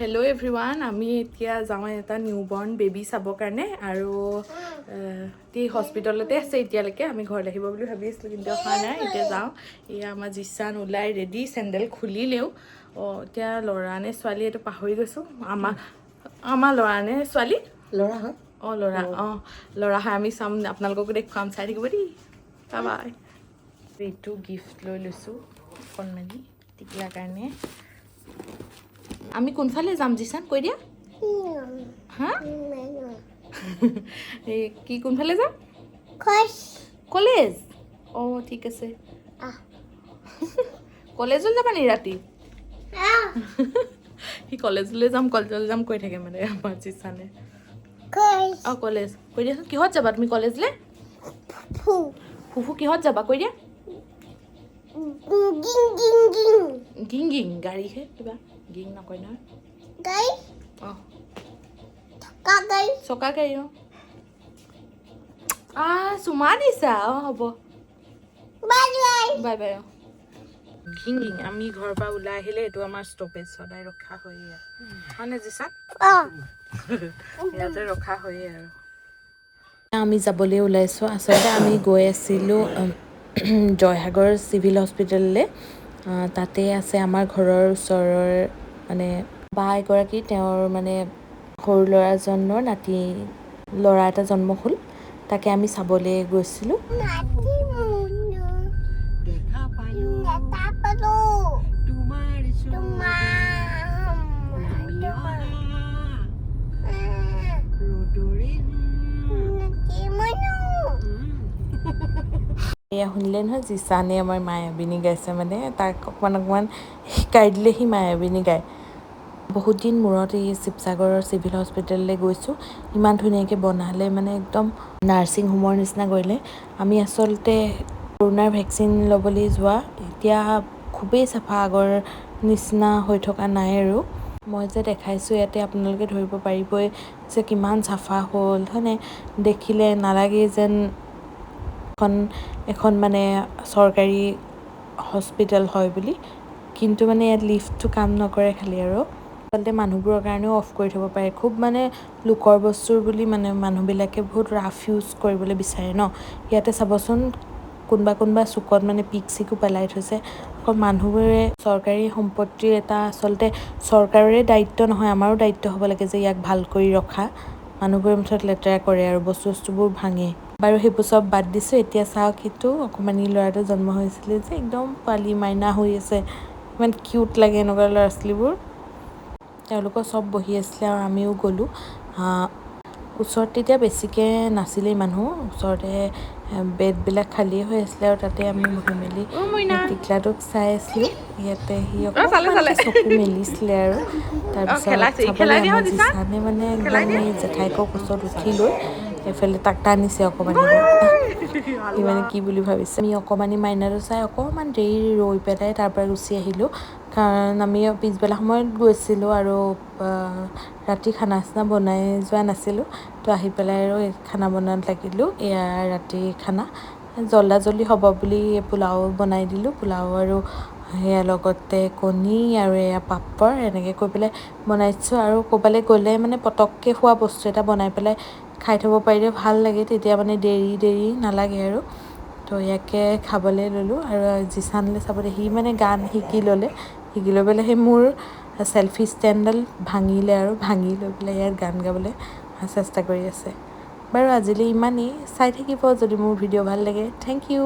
Hello' everyone, আমি এতিয়া যাওঁ এটা নিউবৰ্ণ বেবী চাবৰ কাৰণে আৰু এই হস্পিটেলতে আছে এতিয়ালৈকে। আমি ঘৰত আহিব বুলি ভাবি আছিলোঁ কিন্তু অহা নাই। এতিয়া যাওঁ। এয়া আমাৰ জিচান ওলাই ৰেডি, চেণ্ডেল খুলিলেও। এতিয়া ল'ৰা নে ছোৱালী এইটো পাহৰি গৈছোঁ। আমাৰ ল'ৰা নে ছোৱালী? ল'ৰা হয়। ল'ৰা ল'ৰা হয়। আমি চাম, আপোনালোককো দেখুৱাম, চাই থাকিব দেই। Bye bye. এইটো গিফ্ট লৈ লৈছোঁ অকণমানি টিকলাৰ কাৰণে। আমি কোনফালে যাম জিচান, কৈ দিয়া। হা এই কি কোনফালে যাম? কলেজ। ঠিক আছে। কলেজলৈ যাবা নি ৰাতি? সি কলেজলৈ যাম কৈ থাকে মানে আমাৰ জিচানে। কলেজ কৈ দিয়াচোন, কিহত যাবা তুমি কলেজলৈ? ফুফু কিহত যাবা কৈ দিয়া। গিং গিং গাড়ীহে, কিবা গিং নকয় নহয়। চকা গাড়ী। চুমা দিছা। হ'ব বাই বাই। ঘিং ঘিং আমি ঘৰৰ পৰা ওলাই আহিলে এইটো আমাৰ ষ্টপেজ সদায় ৰখা হয়েই হয়নে জিচান? ইয়াতে ৰখা হয়েই আৰু। আমি যাবলৈ ওলাইছোঁ। আচলতে আমি গৈ আছিলোঁ জয়সাগৰ চিভিল হস্পিটেললৈ। তাতে আছে আমাৰ ঘৰৰ ওচৰৰ মানে বা এগৰাকী, তেওঁৰ মানে সৰু ল'ৰাজনৰ নাতি ল'ৰা এটা জন্ম হ'ল। তাকে আমি চাবলৈ গৈছিলোঁ। এয়া শুনিলে নহয়, জিচানে আমাৰ মায়াবিনী গাইছে। মানে তাক অকণমান শিকাই দিলে সি মায়াবিনী গায়। বহুত দিন মূৰত এই শিৱসাগৰৰ চিভিল হস্পিটেললৈ গৈছোঁ। ইমান ধুনীয়াকৈ বনালে, মানে একদম নাৰ্ছিং হোমৰ নিচিনা কৰিলে। আমি আচলতে কৰোণাৰ ভেকচিন ল'বলৈ যোৱা, এতিয়া খুবেই চাফা, আগৰ নিচিনা হৈ থকা নাই আৰু। মই যে দেখাইছোঁ ইয়াতে আপোনালোকে ধৰিব পাৰিবই যে কিমান চাফা হ'ল হয়নে? দেখিলে নালাগেই যেন এখন মানে চৰকাৰী হস্পিটেল হয় বুলি। কিন্তু মানে ইয়াত লিফ্টটো কাম নকৰে খালি আৰু। আচলতে মানুহবোৰৰ কাৰণেও অফ কৰি থ'ব পাৰে। খুব মানে লোকৰ বস্তুৰ বুলি মানে মানুহবিলাকে বহুত ৰাফ ইউজ কৰিবলৈ বিচাৰে ন। ইয়াতে চাবচোন কোনোবা চুকত মানে পিক চিকো পেলাই থৈছে। আকৌ মানুহবোৰে চৰকাৰী সম্পত্তিৰ এটা আচলতে চৰকাৰৰে দায়িত্ব নহয়, আমাৰো দায়িত্ব হ'ব লাগে যে ইয়াক ভাল কৰি ৰখা। মানুহবোৰে মুঠত লেতেৰা কৰে আৰু বস্তুবোৰ ভাঙে। বাৰু সেইবোৰ চব বাদ দিছোঁ। এতিয়া চাওক, সেইটো অকণমানি ল'ৰাটো জন্ম হৈছিলে যে একদম পোৱালি মাইনা হৈ আছে। ইমান কিউট লাগে এনেকুৱা ল'ৰা ছোৱালীবোৰ। তেওঁলোকৰ চব বহি আছিলে আৰু আমিও গ'লোঁ। ওচৰত তেতিয়া বেছিকৈ নাছিলেই মানুহ, ওচৰতে বেডবিলাক খালীয়ে হৈ আছিলে আৰু তাতে আমি বহি মেলি টিকলাটোক চাই আছিলোঁ। ইয়াতে সি অকণমানকৈ চকু মেলিছিলে আৰু তাৰপিছত চাবলৈ আমাৰ জিচানে মানে একদম এই জেঠাইকৰ কোচত উঠি লৈ এইফালে তাক টানিছে অকণমানি। সি মানে কি বুলি ভাবিছে। আমি অকণমানি মাইনাটো চাই অকণমান দেৰি ৰৈ পেলাই তাৰ পৰা গুচি আহিলোঁ। কাৰণ আমি পিছবেলা সময়ত গৈছিলোঁ আৰু ৰাতি খানা চানা বনাই যোৱা নাছিলোঁ। তো আহি পেলাই আৰু খানা বনোৱাত লাগিলোঁ। এয়া ৰাতি খানা জল্দি হ'ব বুলি পোলাও বনাই দিলোঁ। পোলাও আৰু সেয়া লগতে কণী আৰু এয়া পাপৰ এনেকৈ কৈ পেলাই বনাইছোঁ। আৰু ক'ৰবালৈ গ'লে মানে পটককৈ খোৱা বস্তু এটা বনাই পেলাই খাই থ'ব পাৰিলে ভাল লাগে, তেতিয়া মানে দেৰি নালাগে আৰু। তো ইয়াকে খাবলৈ ল'লোঁ আৰু জিচানলৈ চাবলৈ সি মানে গান শিকি লৈ পেলাই সেই মোৰ চেল্ফি ষ্টেণ্ডডাল ভাঙি লৈ পেলাই ইয়াত গান গাবলৈ চেষ্টা কৰি আছে। বাৰু আজিলৈ ইমানেই। চাই থাকিব যদি মোৰ ভিডিঅ' ভাল লাগে। Thank U.